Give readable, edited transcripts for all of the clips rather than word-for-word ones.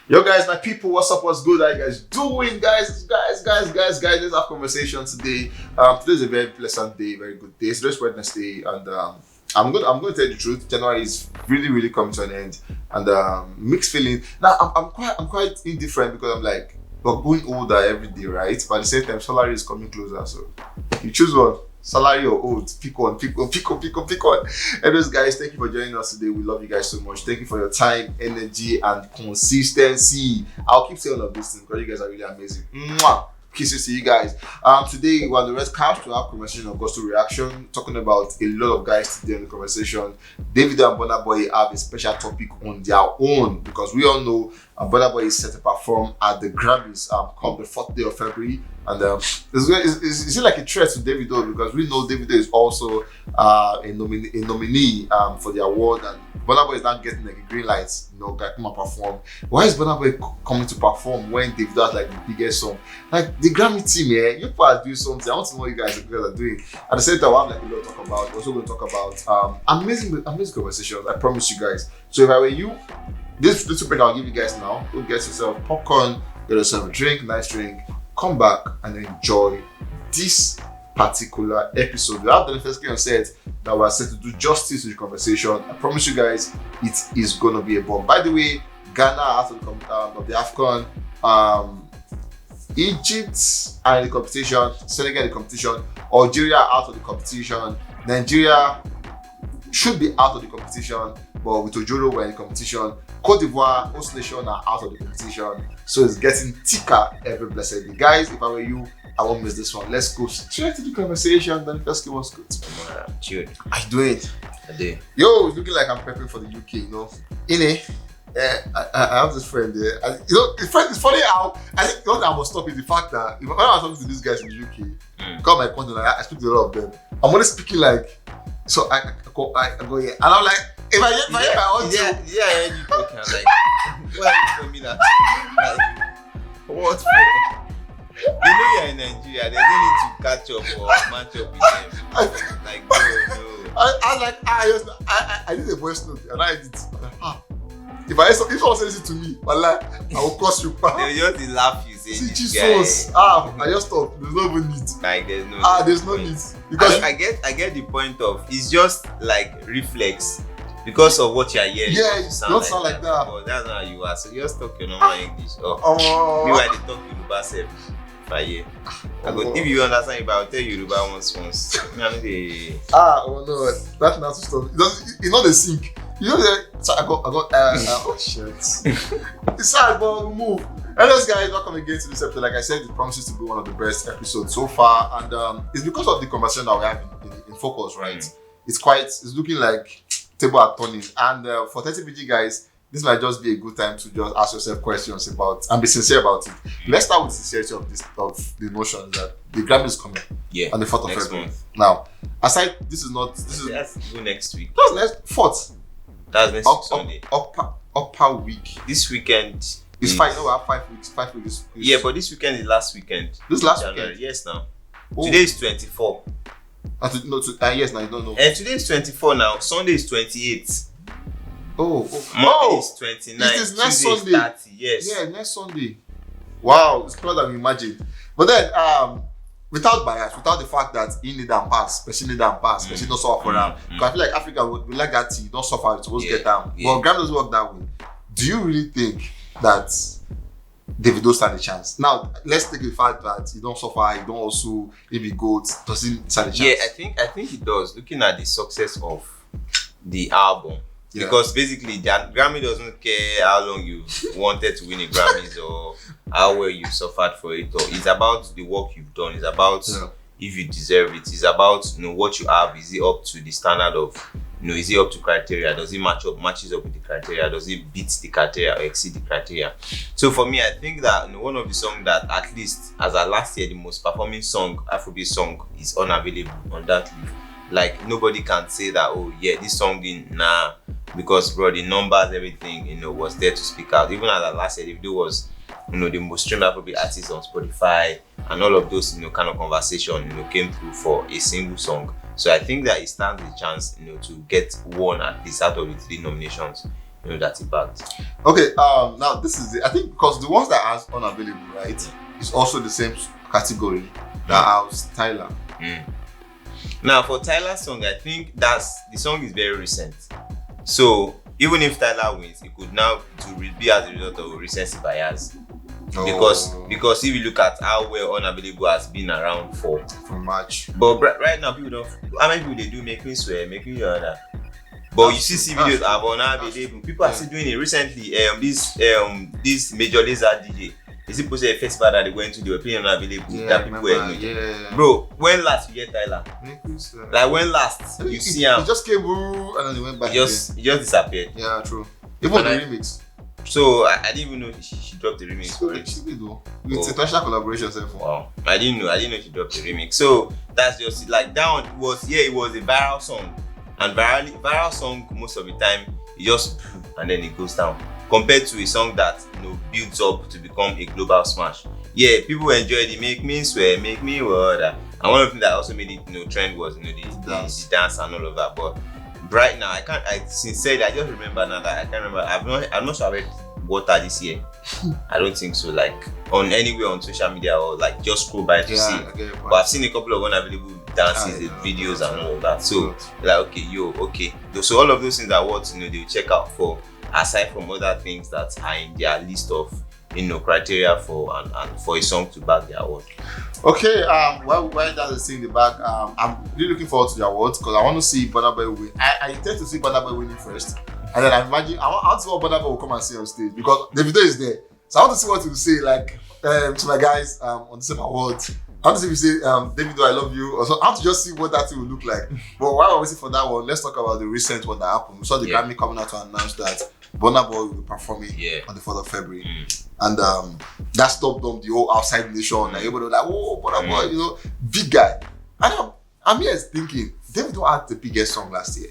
Yo guys, my people, what's up, what's good, how you guys doing? Guys, let's have conversation today. Today's a very pleasant day, very good day. It's just Wednesday, and I'm going to tell you the truth. January is really coming to an end, and mixed feeling. Now I'm quite indifferent because I'm like, we're going older every day, right? But at the same time, salary is coming closer, so you choose one. Salary or old, pick one. Anyways, guys, thank you for joining us today. We love you guys so much. Thank you for your time, energy, and consistency. I'll keep saying all of this things because you guys are really amazing. Mwah! Kisses to you guys. Today we're on the red couch to have conversation on Gospel Reaction, talking about a lot of guys today in the conversation. Davido and Burna Boy have a special topic on their own because we all know Burna Boy is set to perform at the Grammys come the 4th day of February. And is it like a threat to Davido because we know Davido is also a nominee for the award, and Burna Boy is not getting like a green light, guy come and perform. Why is Burna Boy coming to perform when Davido has like the biggest song? Like the Grammy team, you people are doing something. I want to know what you guys are doing. At the same time, I have like a lot to talk about. We're also going to talk about amazing conversations. I promise you guys. So if I were you, this little break I'll give you guys now. Go get yourself popcorn, get yourself a drink, nice drink. Come back and enjoy this particular episode. We have the first game set that we're set to do justice to the conversation. I promise you guys, it is gonna be a bomb. By the way, Ghana out of the AFCON, Egypt are in the competition, Senegal in the competition, Algeria out of the competition, Nigeria should be out of the competition, but with Ojoro we're in competition. Cote d'Ivoire, host nation are out of the competition, so it's getting thicker every blessed day. Guys, if I were you, I won't miss this one. Let's go straight to the conversation. Then first game was good. Chill. I do it. I do. Yo, it's looking like I'm prepping for the UK. I have this friend there. It's funny how I think what I must stop is the fact that when I was talking to these guys in the UK, come my content, I speak to a lot of them. I'm only speaking like, so I go here, and I'm like. If I get my own you talking like, why are you telling me that? Like, what for? They know you're in Nigeria, there's no need to catch up or match up with them. Like, no. I did a voice note and I did it. If someone says it to me, I will cross you. They just laugh you say see, this Jesus. guy. I just thought there's no even need. Like there's no need. Because I get the point of it's just like reflex. Because of what you're hearing, you don't sound like that. But that's not how you are. So you just talk your normal English. Meanwhile, they talk Yoruba self. If you understand Yoruba, I'll tell you Yoruba once. No, that's not stuff. It's not a sink. You know that. So I got. Oh shit. It's sad, but we move. Anyways, guys, welcome again to this episode. Like I said, it promises to be one of the best episodes so far, and it's because of the conversation that we have in focus, right? It's looking like table are turning, and for 30BG guys, this might just be a good time to just ask yourself questions about and be sincere about it. Let's start with the sincerity of the notion that the Grammy is coming on the 4th of February. Now, aside, that's go next week. That's next 4th. That's next week Sunday. Upper week. This weekend is fine. No, we have 5 weeks. 5 weeks. Yeah, but this weekend is last weekend. This last January. weekend. Yes, now. Today is 24. Yes, now you don't know. And today is 24 now. Sunday is 28. Monday is 29. It is next Tuesday Sunday. Is 30. Yes. Yeah, next Sunday. Wow, it's closer than we imagined. But then, without bias, without the fact that he need and pass, person need and pass, person don't suffer for them. Because I feel like Africa we like that thing, don't suffer, it's supposed to get down. But Grammy doesn't work that way. Do you really think that Davido stand a chance? Now, let's take the fact that you don't suffer, you don't also maybe go, does he stand a chance? Yeah, I think he does. Looking at the success of the album, because basically the Grammy doesn't care how long you wanted to win a Grammys or how well you suffered for it. Or it's about the work you've done. It's about if you deserve it. It's about what you have. Is it up to the standard of is it up to criteria? Does it matches up with the criteria? Does it beat the criteria or exceed the criteria? So for me, I think that one of the songs that at least as our last year, the most performing song, Afrobeat song, is unavailable on that list. Like nobody can say that, oh yeah, this song didn't because bro, the numbers, everything, was there to speak out. Even as our last year, Davido was the most streamed Afrobeat artist on Spotify, and all of those kind of conversation came through for a single song. So I think that it stands a chance to get one at least out of the 3 nominations that he bagged. Okay, now this is I think because the ones that are unavailable, right, is also the same category that has Tyler. Now for Tyler's song, I think the song is very recent. So even if Tyler wins, it could now be as a result of recency bias. Because if you look at how well Unavailable has been around for March. But right now people don't. How many people they do make me swear, make me other. But you see videos of Unavailable. People are still doing it recently. This Major Lazer DJ. Is it posted a festival that they went to? They were playing Unavailable. That people were doing. Bro, when last you get Tyler? Like when last you see him? He just came and then he went back. He just disappeared. Yeah, true. Even the remix. So I didn't even know she dropped the remix for it. She did though. It's international collaboration. Wow, I didn't know she dropped the remix. So that's just like that one was it was a viral song, and viral song most of the time it just and then it goes down. Compared to a song that builds up to become a global smash. Yeah, people enjoyed it. Make me swear, make me water. And one of the things that also made it trend was the dance and all of that. But right now, sincerely, I just remember now that I can't remember. I'm not sure I read Water this year. I don't think so. Like on anywhere on social media or like just scroll by to see. But I've seen a couple of unavailable dances, videos and all of that. So like okay. So all of those things are what they'll check out for, aside from other things that are in their list of criteria for and for a song to bag their award. Okay, while that is in the bag, I'm really looking forward to the awards because I want to see Burna Boy win. I intend to see Burna Boy winning first, and then I imagine I want to see what Burna Boy will come and sing on stage because Davido is there. So I want to see what he will say, like to my guys on the same awards. I want to see if you say Davido, I love you, or so. I want to just see what that thing will look like. But while we're waiting for that one, let's talk about the recent one that happened. We saw the Grammy coming out to announce that Burna Boy will be performing on the 4th of February. And that stopped them, the whole outside nation. Like everybody was like, "Oh, Burna Boy, big guy." And I'm here thinking, Davido had the biggest song last year.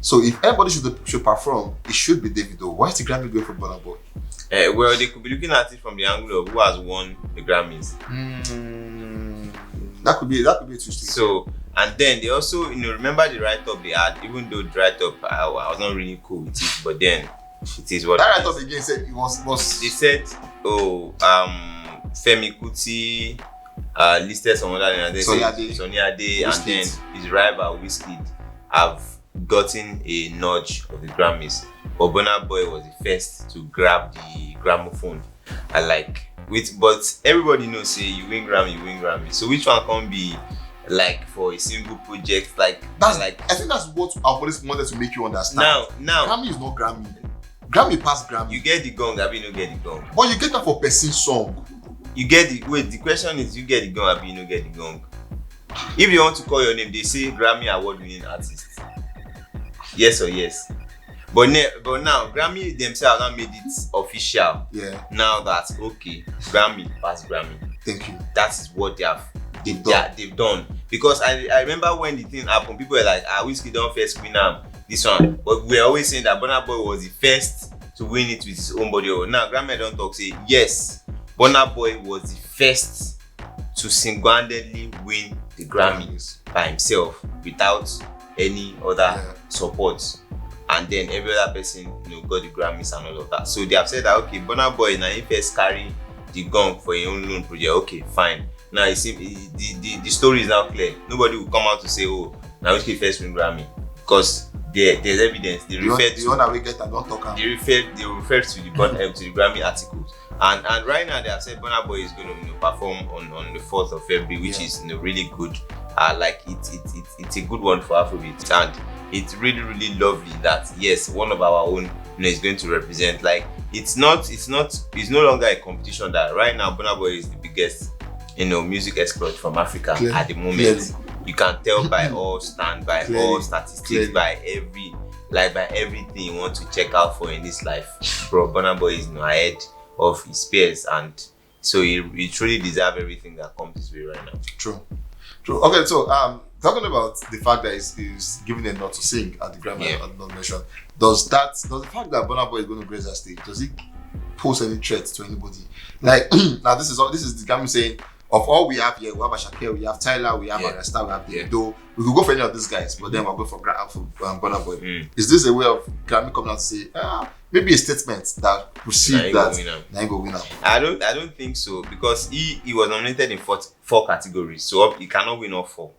So if everybody should perform, it should be Davido. Why is the Grammy going for Burna Boy? Well, they could be looking at it from the angle of who has won the Grammys. That could be interesting. So, and then they also, remember the write-up they had, even though the write-up, I was not really cool with it, but then it is what that write-up again said it was. They said, Femi Kuti listed some other and then Sonny Ade and then his rival Wizkid have gotten a nudge of the Grammys. But Burna Boy was the first to grab the gramophone. But everybody knows say you win Grammy. So which one can be like for a single project? I think that's what our police wanted to make you understand. Now Grammy is not Grammy. Grammy past Grammy. You get the gong, Abi no get the gong. But you get that for person song. You get the question is you get the gong, Abi no get the gong. If you want to call your name, they say Grammy award winning artist. Yes or yes. But now Grammy themselves have made it official. Yeah. Now that's okay. Grammy past Grammy. Thank you. That is what they've done. Because I remember when the thing happened, people were like, Wizkid don't first win this one. But we were always saying that Burna Boy was the first to win it with his own body. Now Grammy don't talk say yes. Burna Boy was the first to single-handedly win the Grammys by himself without any other support. And then every other person got the Grammys and all of that. So they have said that okay, Burna Boy now he first carry the gong for your own loan project. Okay, fine. Now you see the story is now clear. Nobody will come out to say, oh, now which first win Grammy. Because there's evidence. They refer to the Grammy articles. And right now they have said Burna Boy is going to perform on the 4th of February, which is really good. It's a good one for Afrobeat, and it's really lovely that yes, one of our own is going to represent. Like it's no longer a competition. That right now Burna Boy is the biggest music exploit from Africa at the moment. Clearly. You can tell by all statistics, by everything you want to check out for in this life. Bro, Burna Boy is ahead of his peers, and so he truly deserves everything that comes his way right now. True. Okay, so talking about the fact that he's given a nod to sing at the Grammy nomination, does the fact that Burna Boy is going to grace that stage, does it pose any threat to anybody? Like now, this is the Grammy saying of all we have here, we have Ashake, we have Tyler, we have Arresta, we have Davido. We could go for any of these guys, but then we'll go for Burna Boy. Is this a way of Grammy coming out to say, maybe a statement that proceed that I go winner? I don't think so, because he was nominated in four categories, so he cannot win all four.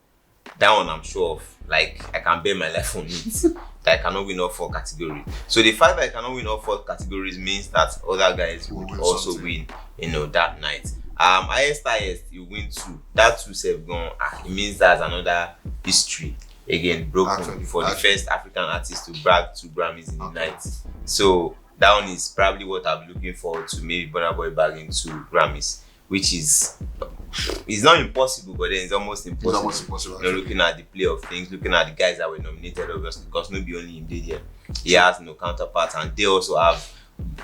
That one I'm sure of. Like, I can bet my life on it. That I cannot win all four categories. So the fact that I cannot win all four categories means that other guys would also win, that night. Highest, you win 2. That 2 self gone. It means that's another history again broken for the first African artist to brag 2 Grammys in the night. So that one is probably what I'm looking forward to. Maybe Burna Boy bagging 2 Grammys, which is it's not impossible, but then it's almost impossible. It's almost impossible. Looking at the play of things, looking at the guys that were nominated, obviously, because nobody only him did here. He has no counterparts, and they also have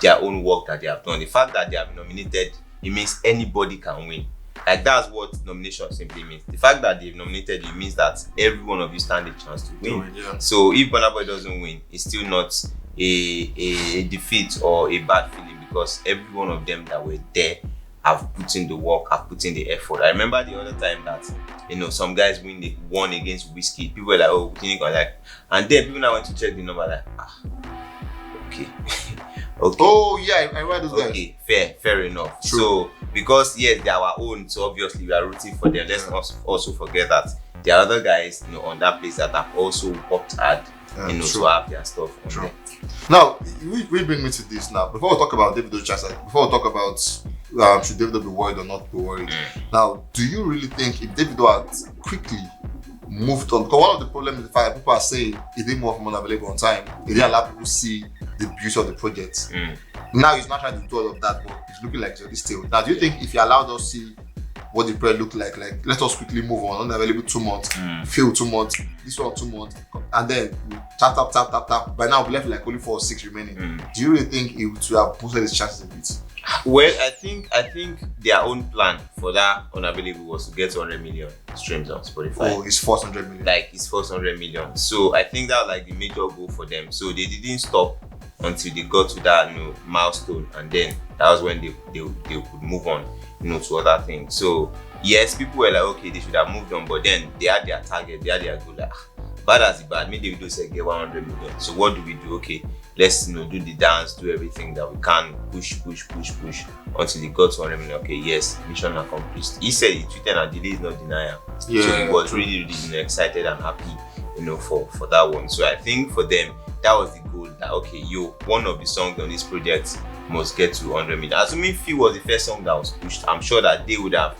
their own work that they have done. The fact that they have nominated, it means anybody can win. Like, that's what nomination simply means. The fact that they've nominated you means that every one of you stand a chance to win. So if Burna Boy doesn't win, it's still not a defeat or a bad feeling, because every one of them that were there have put in the work, have put in the effort. I remember the other time that some guys won against Whiskey. People were like, oh, and then people now went to check the number, like, okay. Okay. Oh yeah, I read those guys. Okay, fair enough. True. So because yes, they are our own, so obviously we are rooting for them. Let's not also forget that there are other guys, on that place that have also worked hard, to have their stuff on there. Now, we bring me to this now. Before we talk about Davido's chances, before we talk about should Davido be worried or not be worried. Now, do you really think if Davido had quickly moved on, because one of the problems is the fact that people are saying he didn't move from unavailable on time, he didn't allow people to see the beauty of the project. Now he's not trying to do all of that, but it's looking like it's still. Now, do you think if he allowed us to see what the project looked like let us quickly move on, unavailable 2 months, fail 2 months, this one 2 months, and then tap, by now we left like only 4 or 6 remaining. Do you really think it would have boosted his chances a bit? Well, I think their own plan for that unavailable was to get 100 million streams on Spotify. Oh, it's 400 million. Like, it's 400 million. So I think that was like the major goal for them. So they didn't stop until they got to that milestone, and then that was when they could move on, to other things. So yes, people were like, okay, they should have moved on, but then they had their target, they had their goal. Like, bad as the bad, maybe Davido said get 100 million. So what do we do? Okay, let's do the dance, do everything that we can, push until he got to 100 million. Okay, yes, mission accomplished. He said he tweeted and delay is not denial. Yeah, so he was really excited and happy, for that one. So I think for them, that was the goal, that okay, one of the songs on this project must get to 100 million. Assuming Few was the first song that was pushed, I'm sure that they would have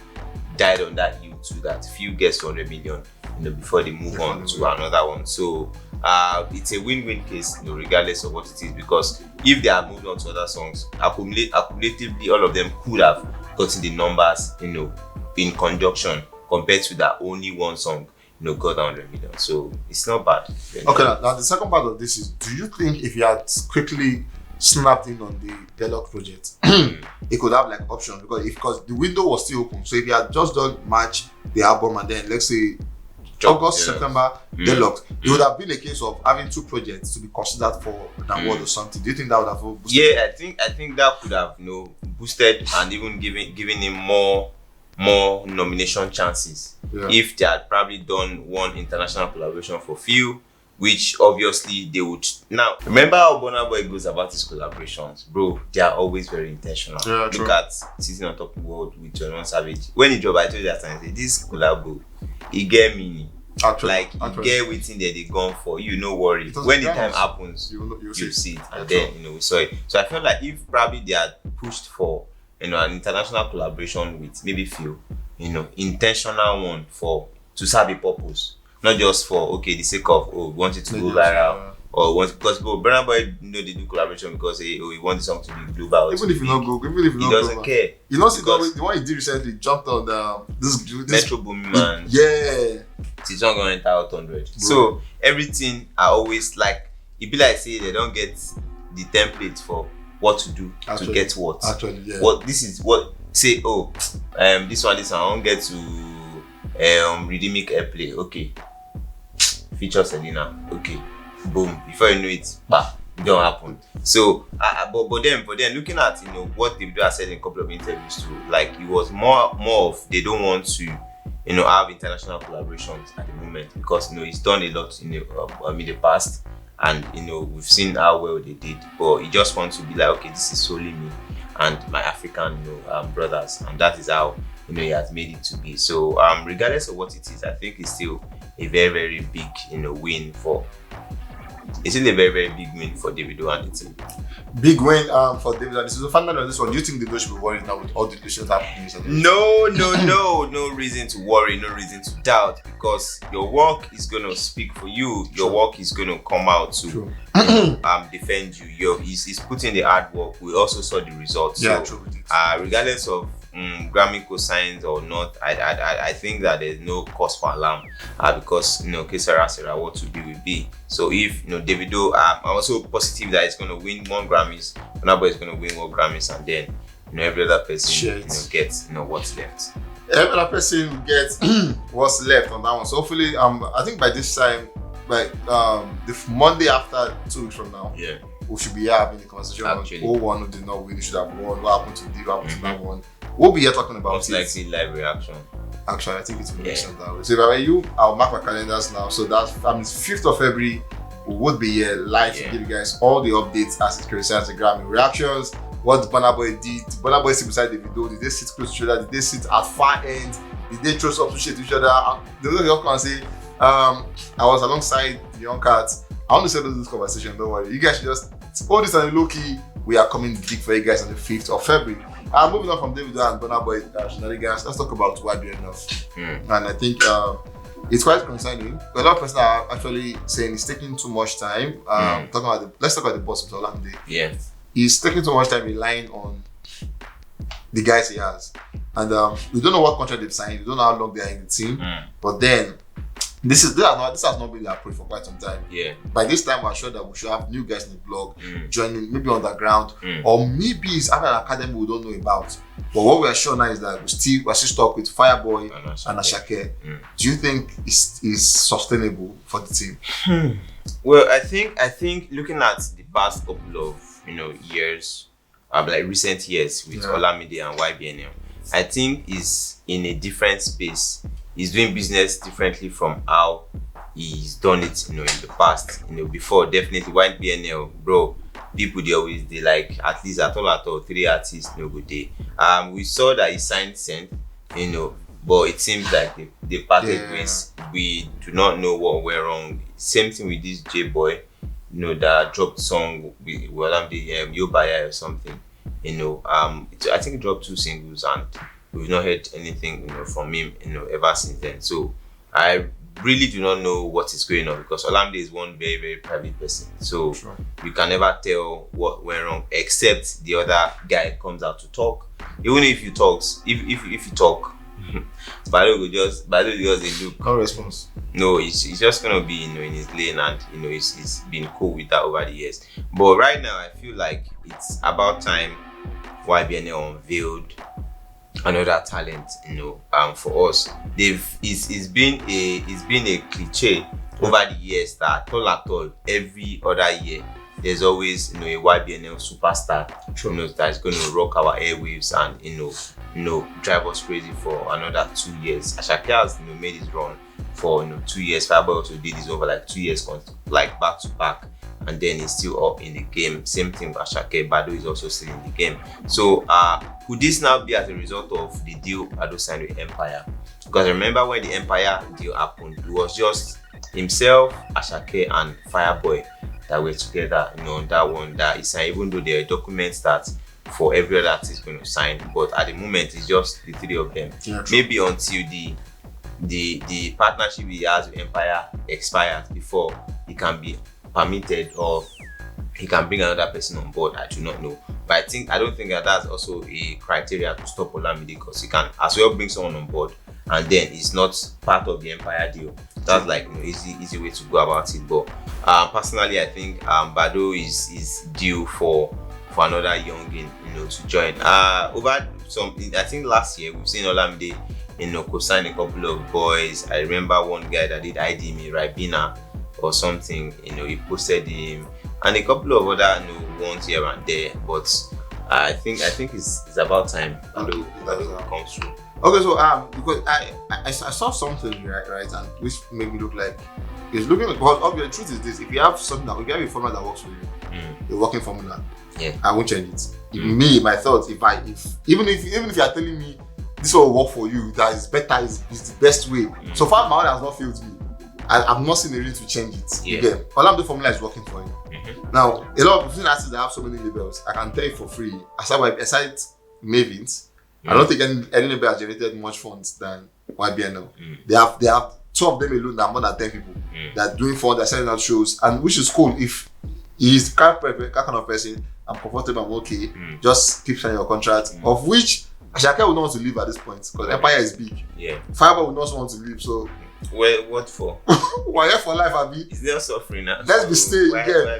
died on that hill too, that Few gets to 100 million, before they move on to another one. So it's a win-win case, regardless of what it is, because if they have moved on to other songs, accumulatively all of them could have gotten the numbers, in conjunction, compared to that only one song got 100 million. So it's not bad. Okay, now the second part of this is, do you think if you had quickly snapped in on the Deluxe project, it could have like options, because the window was still open. So if you had just done March, the album, and then let's say August, September, Deluxe, it would have been a case of having 2 projects to be considered for an award or something. Do you think that would have boosted? Yeah, I think that could have boosted and even given him more nomination chances. If they had probably done one international collaboration for Few, which obviously they would. Now, remember how Burna Boy goes about his collaborations, bro? They are always very intentional. Look at Sitting on Top of the World with 21 Savage. When he dropped, I told you that time, I said, this collabo, he get meaning. He get waiting there they gone for. No worry. When the time happens, you see it, and then we saw it. So I felt like if probably they had pushed for an international collaboration with maybe Few, intentional one to serve a purpose, not just for the sake of we want it to go viral, or because Burna Boy they do collaboration because he wants the song to be global. Even if you not go, he doesn't care. You know, see the one he did recently jumped on this Metro Boomin Man. Yeah, it's not gonna enter out 100. So everything I always like. It be like say they don't get the template for what to do to get what. Actually, yeah. What this is what say. This one I won't get to rhythmic airplay. Okay. Feature Selena. Okay. Boom. Before you know it, It don't happen. So, but then looking at what Davido has said in a couple of interviews too, like it was more of they don't want to have international collaborations at the moment because he's done a lot in the past, and we've seen how well they did, but he just wants to be like, okay, this is solely me and my African brothers, and that is how he has made it to be. So regardless of what it is, I think it's still a very, very big win for. It's still a very, very big win for Davido and the team. Big win for Davido. This is the final of this one. Do you think Davido should be worried now with all the issues happening? No reason to worry, no reason to doubt, because your work is gonna speak for you. Your work is gonna come out to defend you. He's putting the hard work. We also saw the results. Yeah, so, true. Regardless of Grammy co-signs or not, I think that there's no cause for alarm because Kesara what to be will be. So if Davido, I'm also positive that he's gonna win one Grammys, Burna is gonna win one Grammys, and then every other person gets what's left. Every other person gets what's left on that one. So hopefully, I think by this time, the Monday after 2 weeks from now, we should be having a conversation on who won, who did not win, who should have won, what happened to Diva, what happened to that one. We'll be here talking about most likely live reaction. Actually, I think it's going to be that way. So if I were you, I'll mark my calendars now. So that means 5th of February, we would be here live to give you guys all the updates as it concerns the Grammy reactions. What Burna Boy did. Burna Boy sit beside Davido. Did they sit close to each other? Did they sit at far end? Did they throw some shit to each other? They don't come and say, I was alongside the young cats. I want to settle this conversation, don't worry. You guys should just hold this on the low key. We are coming big for you guys on the 5th of February. Moving on from Davido and Burna Boy shenanigans, let's talk about YBNL. And I think it's quite concerning. A lot of people are actually saying it's taking too much time. Let's talk about the boss of Olamide. Yeah. He's taking too much time relying on the guys he has. And we don't know what contract they've signed. We don't know how long they are in the team. But then this has not been the approach for quite some time. Yeah. By this time, we're sure that we should have new guys in the blog joining, maybe underground, or maybe it's having an academy we don't know about. But what we are sure now is that we're still stuck with Fireboy and Asake. Do you think it's sustainable for the team? Well, I think looking at the past couple of years, like recent years with Olamide and YBNL, I think is in a different space. He's doing business differently from how he's done it, in the past. Before, definitely YBNL, bro, people they like at least at all 3 artists good day. We saw that he signed Scent, but it seems like they parted ways. We do not know what went wrong. Same thing with this J Boy, that dropped song with Yobaya or something. I think he dropped 2 singles and we've not heard anything from him ever since then. So I really do not know what is going on because Olamide is one very, very private person. So you can never tell what went wrong except the other guy comes out to talk. Even if you talk, if you talk, Bado will just a look. No response. No, he's just gonna be in his lane, and he's been cool with that over the years. But right now I feel like it's about time YBNL unveiled another talent, for us. It's been a cliche over the years that at all every other year there's always a YBNL superstar that's going to rock our airwaves and drive us crazy for another 2 years. Asake has made his run for 2 years. Fireboy also did his over like 2 years like back to back, and then he's still up in the game. Same thing with Asake. Bado is also still in the game. So could this now be as a result of the deal Bado signed with Empire? Because I remember when the Empire deal happened, it was just himself, Asake, and Fireboy that were together, on that one that he signed, even though there are documents that for every other artist going to sign, but at the moment it's just the 3 of them. Maybe until the partnership he has with Empire expires before he can be permitted or he can bring another person on board. I do not know, but I don't think that's also a criteria to stop Olamide, because he can as well bring someone on board and then it's not part of the Empire deal. That's like easy way to go about it. But personally, I think Bado is due for another youngin to join. Over I think last year we've seen Olamide co-sign a couple of boys. I remember one guy that did ID me, Ribena or something. He posted him. and a couple of other ones here and there. But I think it's about time Bado comes through. Okay, so because I saw something right, and which made me look like it's looking like, because obviously the truth is this: if you have something if you have a formula that works for you, a working formula, I won't change it. Me, my thoughts, if even if you are telling me this will work for you, that is better, is the best way. So far, my own has not failed me. I'm not seeing a reason to change it. Again, Olamide formula is working for you. Now, a lot of artists that have so many labels, I can tell you for free. Aside Mavins, I don't think any label has generated much funds than YBNL. They have two of them alone that are more than 10 people that are doing fun, they're selling out shows, and which is cool. If he's the kind of person, I'm comfortable, I'm okay. Just keep signing your contract, of which Ashake will not want to leave at this point because Empire is big. Fiber will not want to leave, so. Well, what for? We're here for life, Abi. Is there suffering now? Let's be staying again.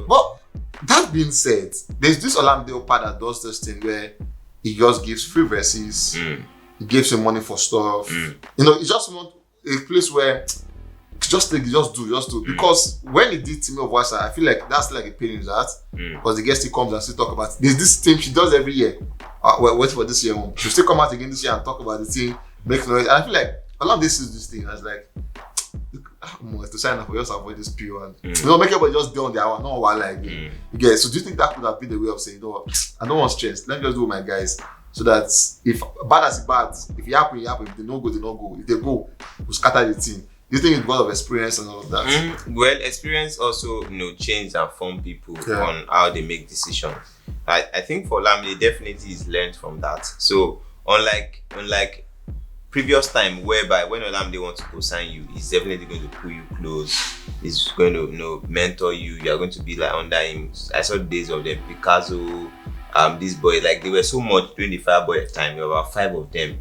But that being said, there's this Olamide part that does this thing where he just gives free verses, he gives you money for stuff. You know, he just want a place where just do. Because when he did Team of Voice, I feel like that's like a pain in that. Because the guest he comes and still talk about it. There's this thing she does every year. Wait for this year. She'll still come out again this year and talk about the thing, make noise. And I feel like a lot of this thing. I was like, to sign up for just avoid this period. You know, make everybody just do on their own, not one like you get. So do you think that could have been the way of saying, no, I don't want stress. Let me just do my guys. So that if bad as it bad, if it happen, it happen. If they don't go, they don't go. If they go, we'll scatter the team. Do you think it's because of experience and all of that? Well, experience also, change and form people on how they make decisions. I think for Olamide, definitely is learned from that. So unlike previous time whereby when Olamide wants to co-sign you, he's definitely going to pull you close. He's going to mentor you. You're going to be like under him. I saw the days of them, Picasso, these boys, like they were so much during the Fireboy time. There were about 5 of them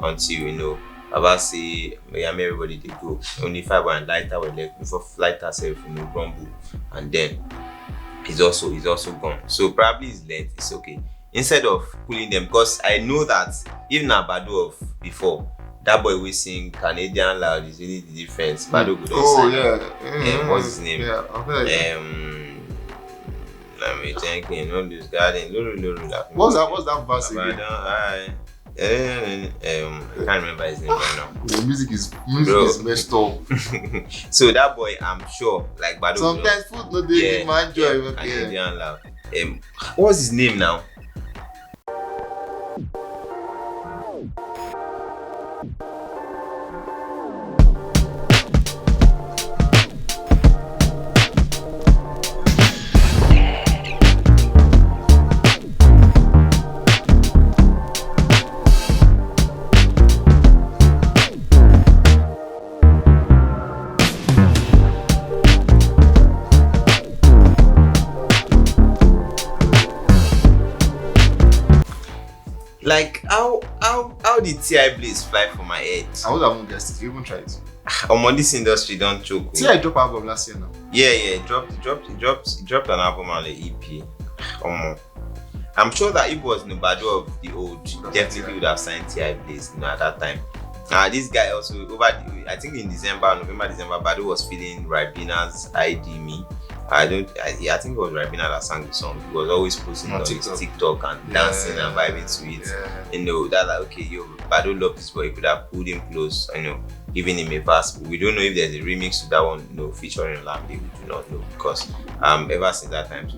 until about say everybody they go. Only 5 and Lighter were left. Before Lighter self, Grumble, and then he's also gone. So probably his length is okay. Instead of pulling them, because I know that even Bado of before, that boy we sing Canadian loud is really the difference. Bado could also what's his name? Let me think. This garden. What's that verse again? I can't remember his name right now. The music is messed up. So that boy, I'm sure, like Bado. Sometimes food no dey give man joy. Canadian loud. What's his name now? Like how did T.I. Blaze fly for my head? I would have not guessed it. You even tried it. This industry don't choke. T.I. dropped an album last year now. Yeah, he dropped an album on the EP. I'm sure that if it was Bado of the old, definitely would have signed T.I. Blaze at that time. This guy also I think in November, December, Bado was feeling Ribina's ID Me. I think it was Ribina that sang the song. He was always posting on his TikTok and dancing and vibing to it. That like, okay, Bado loved this boy. He could have pulled him close, giving him a verse. We don't know if there's a remix to that one, featuring Olamide. We do not know because ever since that time,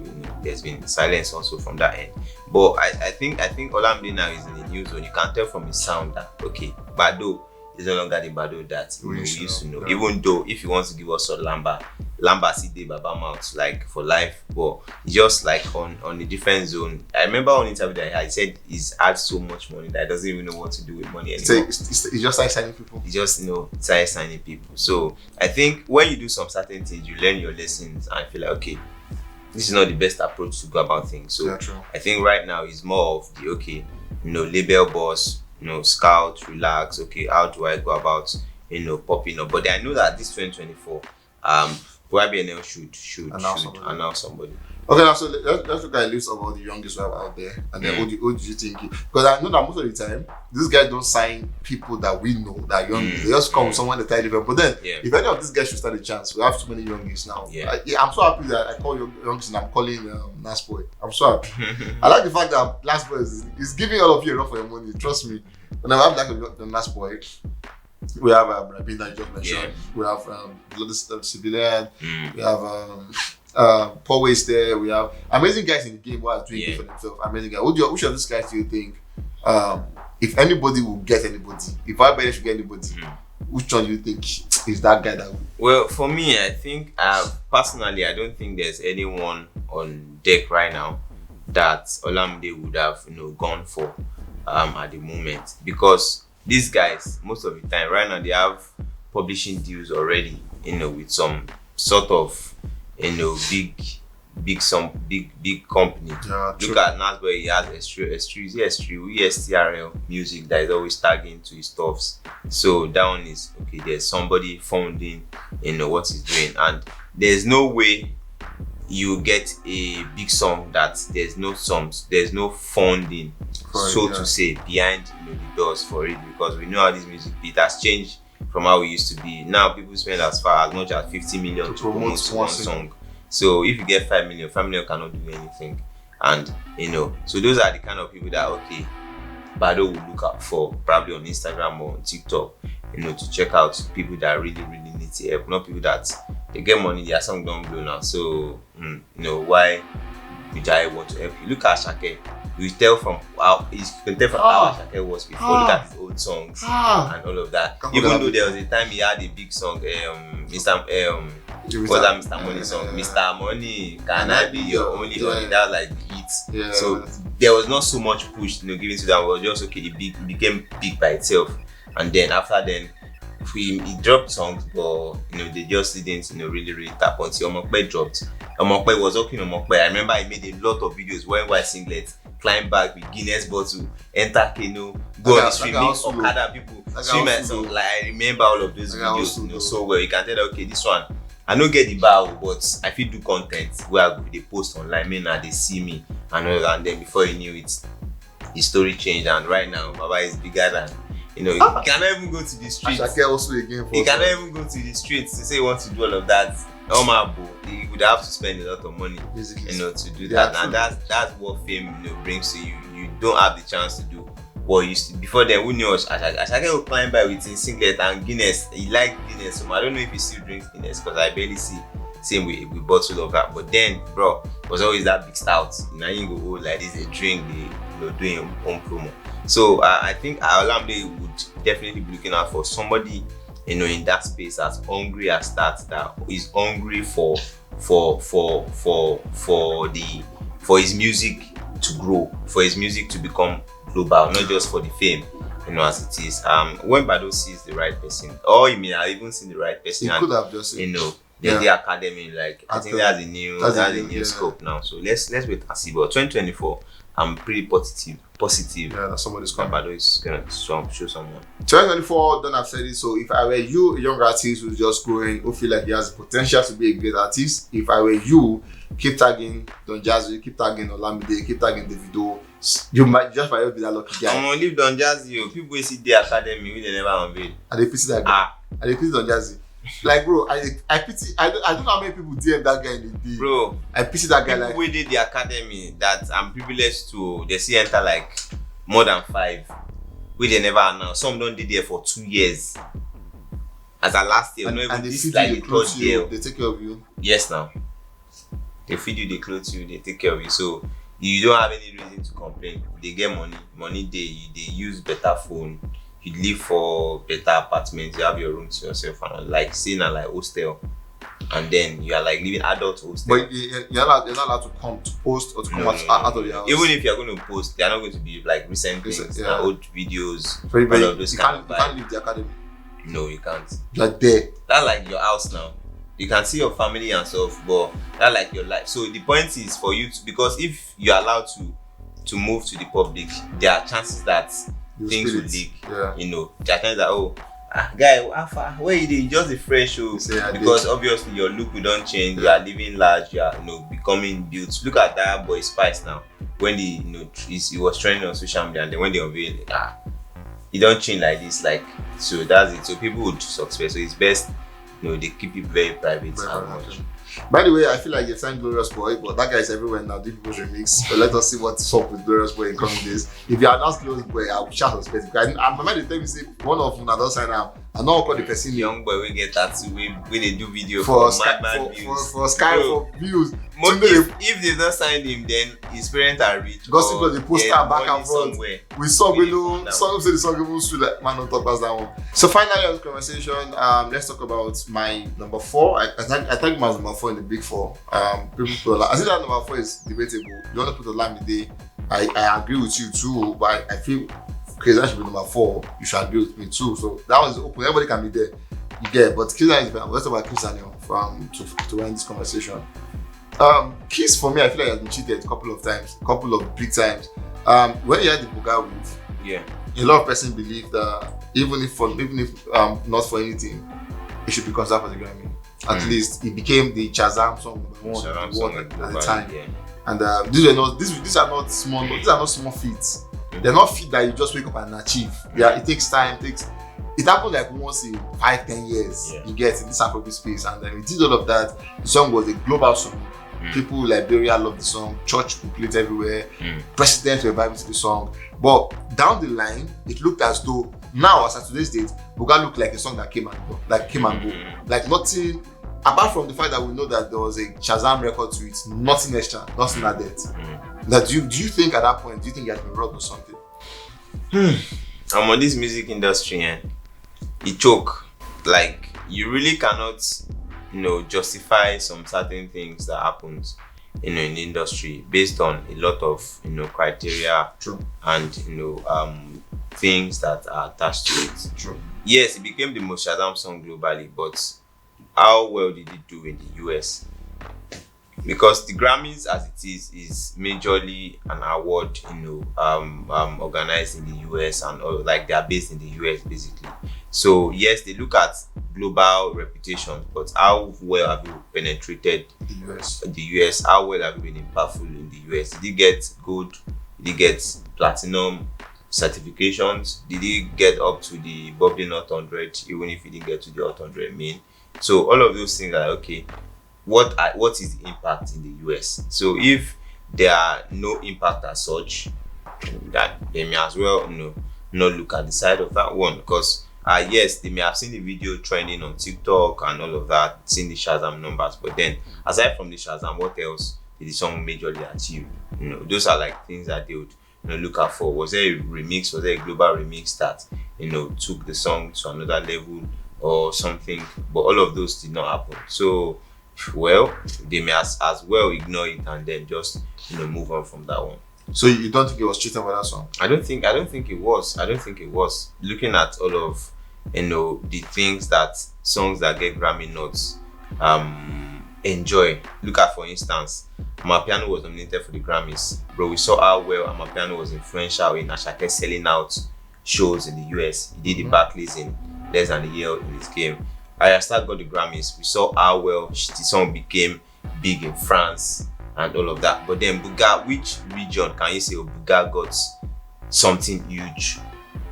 there's been silence also from that end. But I think Olamide now is in the new zone. You can tell from his sound that okay, Bado is no longer the Bado that we used to know. Yeah. Even though if he wants to give us a Lamba CD Baba Mouth like for life, but just like on a different zone. I remember on interview that he said he's had so much money that he doesn't even know what to do with money anymore. He just started signing people. He just started signing people. So I think when you do some certain things, you learn your lessons and feel like okay, this is not the best approach to go about things. So I think right now is more of the label boss, scout, relax. Okay, how do I go about popping up? But I know that this 2024, YBNL should announce somebody. Okay, now so let's look at a list of all the youngest we have out there, and then who do you think? Because I know that most of the time these guys don't sign people that we know that are young. They just come with someone that tie different. But then, if any of these guys should stand a chance, we have too many youngest now. I'm so happy that I call youngest and I'm calling Last Boy. I'm so happy. I like the fact that Last Boy is giving all of you enough for your money. Trust me. When I have like the Last Boy, we have Rabin that you just mentioned. We have Bloody Civilian. We have Paul Waste there. We have amazing guys in the game who are doing it for themselves. Amazing guys. Which of these guys do you think, if anybody will get anybody, if YBNL should get anybody, which one do you think is that guy that will? Well, for me, I think personally, I don't think there's anyone on deck right now that Olamide would have gone for at the moment, because these guys most of the time right now they have publishing deals already, with some sort of big company. Look at Nasboy, he has ESTRL music that is always tagging to his stuffs. So that one is okay, there's somebody funding what he's doing, and there's no way you get a big song that there's no funding, to say, behind the doors for it, because we know how this music beat has changed from how we used to be. Now people spend as much as 50 million to promote one song. So if you get 5 million cannot do anything. And so those are the kind of people that Bado will look out for, probably on Instagram or on TikTok, to check out people that really need the help, not people that they get money, their song don't blow now. So why would I want to help you? Look at Shake. You can tell from how Shake was before. Look at his old songs and all of that. Even though there was a time he had a big song, Mr. Money song, Mr. Money, can I be your only money? That was like the hit. So there was not so much push, given to that. It was just it became big by itself. And then after then, he dropped songs, but they just didn't really tap until Omokpe dropped. Omokpe was okay. I remember I made a lot of videos wearing white singlet, climb back with Guinness bottle, enter canoe, go on the street, make Okada people swim and song. Like I remember all of those videos so well. You can tell that this one I don't get the bow, but I feel do content where they post online, they see me and all that, and then before you knew it, the story changed, and right now Baba is bigger than you cannot even go to the streets. You cannot even go to the streets to say you want to do all of that. You would have to spend a lot of money, to do that. And that's what fame, brings to you. You don't have the chance to do what you used to. Before then, who knew Ashake would climb by with his singlet and Guinness. He liked Guinness, so I don't know if he still drinks Guinness because I barely see same with bottle of that. But then, bro, was always that big stout. Now you go like this, a drink, doing home promo. So I think Olamide would definitely be looking out for somebody in that space as hungry as that is hungry for his music to grow, for his music to become global, not just for the fame, as it is. When Bado sees the right person, or he may have even seen the right person, he could have just the academy, like I think that's a new scope now. So let's wait and see. But 2024, I'm pretty positive. Yeah, that somebody's coming. Bado is gonna show someone. 2024, don't have said it. So if I were you, a young artist who's just growing, who feel like he has the potential to be a great artist, if I were you, keep tagging Don Jazzy, keep tagging Olamide, keep tagging Davido. You might just be that lucky guy. I'm gonna leave Don Jazzy. People will see the academy, we never unveil. And they pity that guy. And they pity Don Jazzy. Like, bro, I pity. I don't know how many people DM that guy in the day. Bro, I pity that guy. People who did the academy that I'm privileged to, they see enter like more than 5. We they never announced. Some don't did there for 2 years. As a last year, and even they this feed like you, the third year. they take care of you. Yes, now they feed you, they clothe you, they take care of you. So you don't have any reason to complain. They get money they use better phone. You live for better apartments, you have your room to yourself, and like saying like hostel, and then you are like living adult hostel. But you're not allowed to come to post or to come out of the house. Even if you're going to post, they are not going to be like recent things, old videos, all of those you kind can't leave the academy. No, you can't. You're there. That's like your house now. You can see your family and stuff, but that's like your life. So the point is for you to, because if you're allowed to move to the public, there are chances that things will leak. Yeah. There are times that guy, how far? Where you dey? Just a fresh show. Because obviously your look will don't change. You are living large. You are becoming built. Look at that boy Spice now. When he was trending on social media, and then when they unveil it, he don't change like this. Like, so that's it. So people would suspect. So it's best, they keep it very private. By the way, I feel like you've signed Glorious Boy, but that guy is everywhere now. Do people's remix. So let us see what's up with Glorious Boy in coming days. If you are not Glorious Boy, I will shout suspect. I'm reminded to tell me say one of them that don't sign up. I know call the person young boy we get tattoo when they do video for Sky for views. If they don't sign him, then his parents are rich. Gossip got the poster back and forth. We saw below. Some say the song even should like man on top as that one. So finally on this conversation, let's talk about my number 4. I think my number 4 in the big 4. People I think that number 4 is debatable. You want to put a line today? I agree with you too, but I feel Kizz Daniel should be number 4. You should agree with me too. So that one is open. Everybody can be there. You get, but Kizz Daniel is better. Let's talk about Kizz Daniel to end this conversation. Kizz for me, I feel like he has been cheated a couple of big times. When he had the Buga with, a lot of person believe that even if not for anything, it should be considered for the Grammy. At least it became the Shazam song number 1 at the time. Yeah. And these are not small feats. They're not feats that you just wake up and achieve. Yeah, it takes time. It happened like once in 5-10 years. You get in this Afrobeat space, and then we did all of that. The song was a global song. People in Liberia loved the song. Church people played everywhere. Presidents were vibing to the song. But down the line, it looked as though now, as at today's date, Buga looked like a song that came and go. Like nothing. Apart from the fact that we know that there was a Shazam record to it, nothing extra, nothing added. Now, do you think at that point, do you think he has been robbed or something? I'm on this music industry and it choke. Like, you really cannot, justify some certain things that happens, in the industry based on a lot of, criteria. True. And, things that are attached to it. True. Yes, it became the most Shazam song globally, but how well did it do in the US? Because the Grammys, as it is majorly an award, organized in the US and like they are based in the US basically. So yes, they look at global reputation, but how well have you penetrated the US? How well have you been impactful in the US? Did you get gold? Did you get platinum certifications? Did you get up to the bubbling Hot 100, even if you didn't get to the Hot 100 main? So all of those things are okay. What is the impact in the US? So if there are no impact as such, that they may as well not look at the side of that one, because yes, they may have seen the video trending on TikTok and all of that, seen the Shazam numbers, but then aside from the Shazam, what else did the song majorly achieve? Those are like things that they would look out for. Was there a remix? Was there a global remix that took the song to another level or something? But all of those did not happen. So well, they may as well ignore it and then just move on from that one. So you don't think it was cheating for that song? I don't think it was. Looking at all of the things that songs that get Grammy nods enjoy. Look at, for instance, Amapiano was nominated for the Grammys. Bro, we saw how well Amapiano was influential in Ashake selling out shows in the US. He did the Barclays in less than a year in his game. Ayasta got the Grammys. We saw how well the song became big in France and all of that. But then Buga, which region can you say Buga got something huge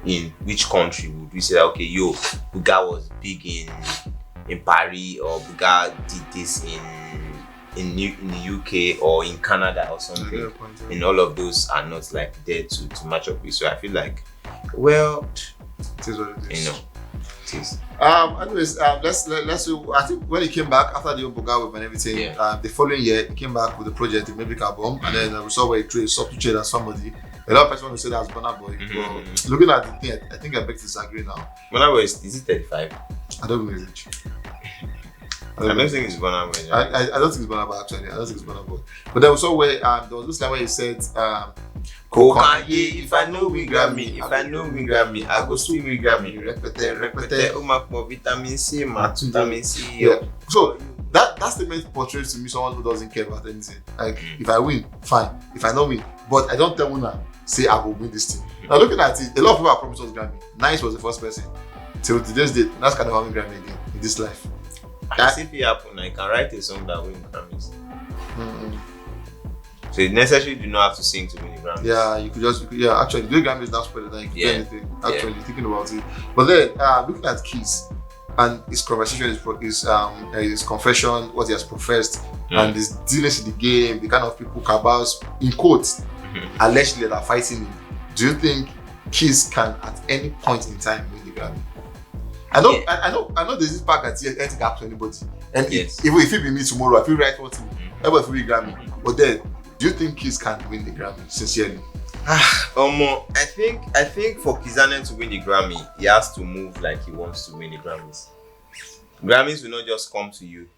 in? Which country would we say that, okay, Buga was big in Paris, or Buga did this in the UK or in Canada or something? And all of those are not like there to match up with. So I feel like, well, it is what it is. It is. Anyways, let's do. I think when he came back after the Buga whip and everything, the following year he came back with the project, the Maybe album, and then we saw where he substituted as somebody. A lot of people want to say that's Burna Boy. But looking at the thing, I think I beg to disagree now. Burna Boy is it 35? I don't know his age. I don't think it's Burna Boy. I don't think it's Burna Boy actually. I don't think it's Burna Boy. But then we saw where there was this line where he said, Kanye, if I know we Grammy, I go still we Grammy. Repete, vitamin C, vitamin C. Yeah. So that statement portrays to me someone who doesn't care about anything. Like, if I win, fine. If I don't win, but I don't tell Una, say I will win this thing. Now looking at it, a lot of people have promised us Grammy. Nice was the first person. till today's date, that's kind of having Grammy again in this life. As if it happened, I can write a song that wins Grammys. Mm. So you necessarily do not have to sing to win the Grammys. Yeah, you could just, actually, doing Grammys now spread than you could do Yeah. anything. Actually, thinking about it. But then, looking at Kizz and his conversation, his confession, what he has professed, and his dealings in the game, the kind of people cabals, in quotes, allegedly that are fighting him. Do you think Kizz can, at any point in time, win the Grammy? I know. There's this pack at here, anything happen to anybody, and Yes. even if it be me tomorrow, I feel right one thing, everybody will be Grammy. But then, do you think Kizz can win the Grammy? Sincerely, I think for Kizz Daniel to win the Grammy, he has to move like he wants to win the Grammys. Grammys will not just come to you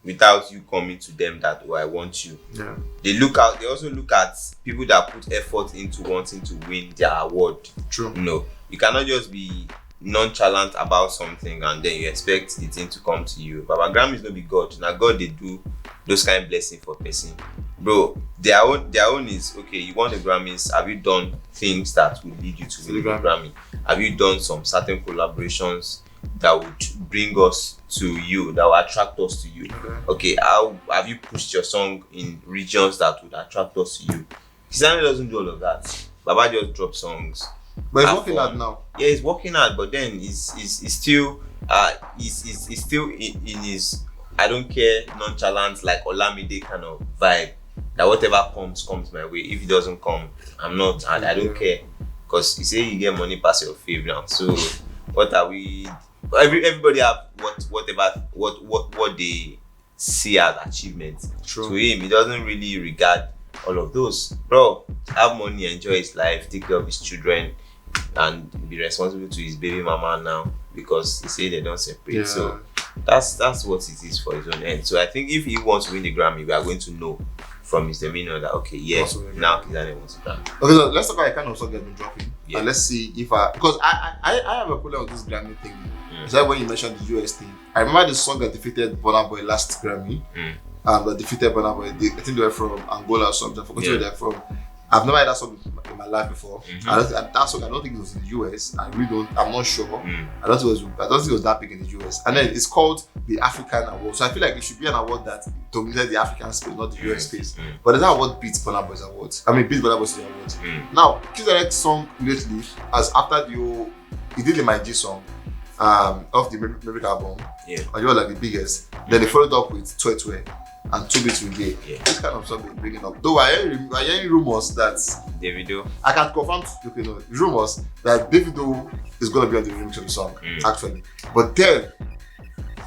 without you coming to them that, oh, I want you. yeah. They also look at people that put effort into wanting to win their award. True. No, you cannot just be nonchalant about something and then you expect the thing to come to you. But Grammys no be God. Now God they do those kind of blessing for person. Bro, their own is okay, you want the Grammys, have you done things that will lead you to win the Grammy? Have you done some certain collaborations that would bring us to you, that will attract us to you? Okay, how have you pushed your song in regions that would attract us to you? Kizz Daniel doesn't do all of that. Baba just drop songs. But he's working hard now. Yeah, he's working hard, but then he's still he's still in his I don't care nonchalant like Olamide kind of vibe. That whatever comes my way. If it doesn't come, I don't care. Because you say you get money past your fave now. So what are we? Everybody have what they see as achievements. True. To him, he doesn't really regard all of those. Bro, have money, enjoy his life, take care of his children, and be responsible to his baby mama now because he say they don't separate. Yeah. So that's what it is for his own end. So I think if he wants to win the Grammy, we are going to know from his demeanor that okay, yeah, now Kizz Daniel wants to Grammy. Okay, so let's talk about the kind of song they've been dropping. Yeah. And let's see if because I have a problem with this Grammy thing. It's like when you mentioned the US thing. I remember the song that defeated Burna Boy last Grammy. That defeated Burna Boy. I think they were from Angola or something. I forgot where they're from. I've never heard that song in my life before. That song, I don't think it was in the US. I'm not sure. I don't think it was that big in the US. And then it's called the African Award. So I feel like it should be an award that dominated the African space, not the US space. But that award beats Burna Boy's award. Beats Burna Boy's award. Now, Kizz Daniel's song lately, as after he did the My G song off the Maverick album. Yeah. And you were like the biggest. Then they followed up with TWE TWE and 2 Beats Reggae. Yeah. This kind of song they're bringing up. Though I hearing rumors that Davido. I can confirm rumors that Davido is gonna be on the remix of the song, actually. But then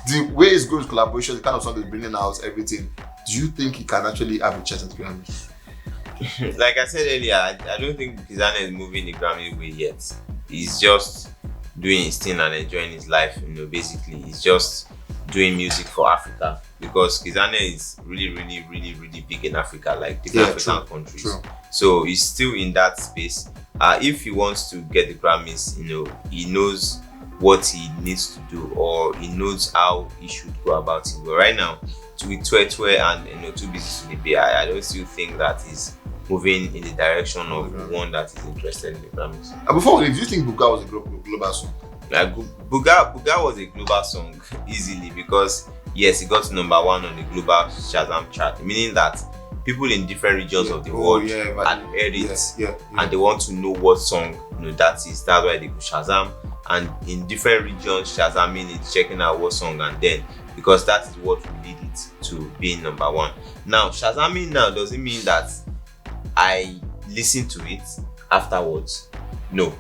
the way it's going with collaboration, the kind of song they're bringing out, everything, do you think he can actually have a chance at the Grammy? Like I said earlier, I don't think Kizz Daniel is moving the Grammy way yet. He's just doing his thing and enjoying his life, basically. He's just doing music for Africa because Kizz Daniel is really, really, really, really big in Africa, like different African countries. True. So he's still in that space. If he wants to get the Grammys, he knows what he needs to do or he knows how he should go about it. But right now, with TWE TWE and 2 Beats Reggae, I don't still think that he's moving in the direction of one that is interested in the Grammys. Before, do you think Buga was a global song? Like Buga was a global song easily because yes, it got to number 1 on the global Shazam chart, meaning that people in different regions of the world had heard it and they want to know what song that is. That's why they go Shazam, and in different regions Shazamming it, checking out what song, and then because that is what will lead it to being number 1. Now Shazamming now doesn't mean that I listen to it afterwards. No.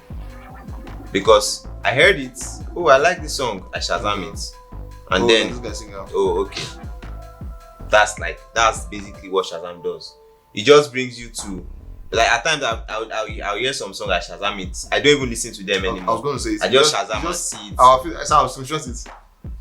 Because I heard it, oh, I like this song, I Shazam it. And then, oh, okay. That's basically what Shazam does. It just brings you to, like at times I'll hear some song, I Shazam it. I don't even listen to them anymore. I was going to say, I just Shazam and see it. I'll screenshot it.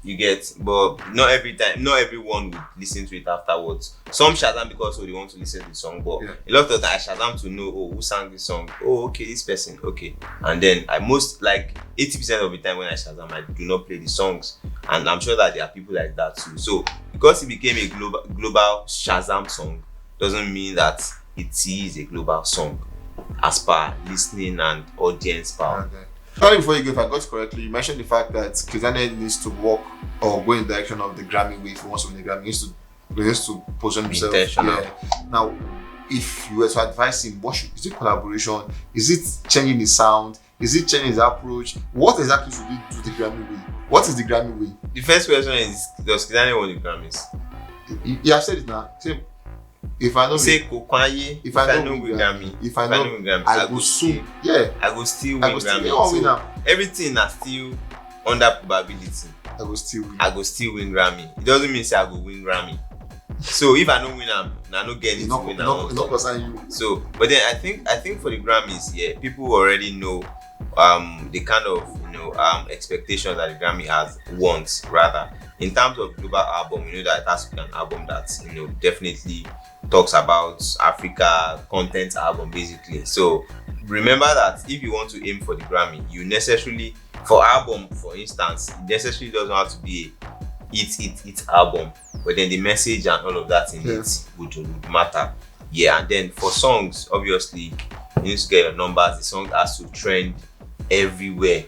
You get, but not every time, not everyone would listen to it afterwards. Some Shazam because they want to listen to the song, but a lot of times I Shazam to know, oh, who sang this song? Oh, okay, this person, okay. And then I most, like 80% of the time when I Shazam, I do not play the songs. And I'm sure that there are people like that too. So because it became a global Shazam song, doesn't mean that it is a global song as per listening and audience power. Sorry, before you go, if I got it correctly, you mentioned the fact that Kizz Daniel needs to walk or go in the direction of the Grammy way if he wants to win the Grammy. He needs to position himself. Intentional. Yeah. Now, if you were to advise him, is it collaboration? Is it changing his sound? Is it changing his approach? What exactly should he do the Grammy way? What is the Grammy way? The first question is, does Kizz Daniel win the Grammys? You have said it now. Say, if I know, say Kokwaye. If I know win Grammy, if I know win Grammy, I go still, yeah, I go still win I go still Grammy. win now. Everything is still under probability. I go still win. I go still win Grammy. It doesn't mean say I go win Grammy. So if I don't win am, I no get anything to win am. Not concern you. So, but then I think for the Grammys, yeah, people already know the kind of expectations that the Grammy wants rather. In terms of global album, you know that it has to be an album that definitely talks about Africa, content album basically. So remember that if you want to aim for the Grammy, you necessarily, for album for instance, it necessarily doesn't have to be it album, but then the message and all of that in it would matter. Yeah, and then for songs, obviously you need to get your numbers. The song has to trend everywhere.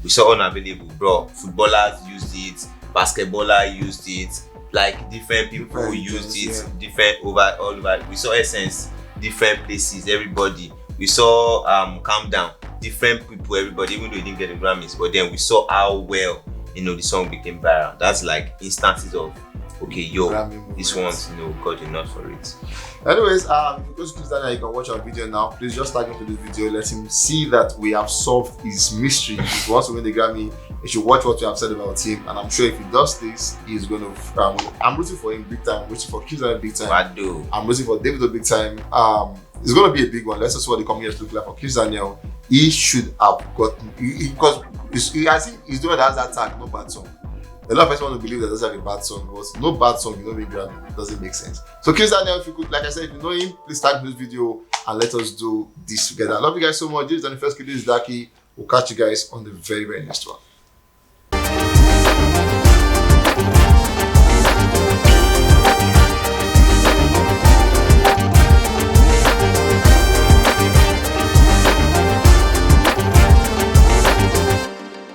We saw Unavailable, bro. Footballers used it, basketballer used it, like different people used it, different all over. We saw Essence, different places, everybody. We saw Calm Down, different people, everybody, even though he didn't get the Grammys, but then we saw how well the song became viral. That's like instances of this one's got enough for it. Anyways, because Kizz Daniel, you can watch our video now. Please just tag him to this video. Let him see that we have solved his mystery. If he wants to win the Grammy, he should watch what we have said about him. And I'm sure if he does this, he's going to. I'm rooting for him big time. I'm rooting for Kizz Daniel big time. I'm rooting for Davido big time. It's going to be a big one. Let's just see what the coming years look like for Kizz Daniel. He should have gotten because I think he's doing that tag, no bad song. A lot of people want to believe that doesn't have a bad song, but no bad song, win Grammy. It doesn't make sense. So Kizz Daniel, if you could, like I said, if you know him, please tag this video and let us do this together. I love you guys so much. This is the first video. This is Daki. We'll catch you guys on the very, very next one.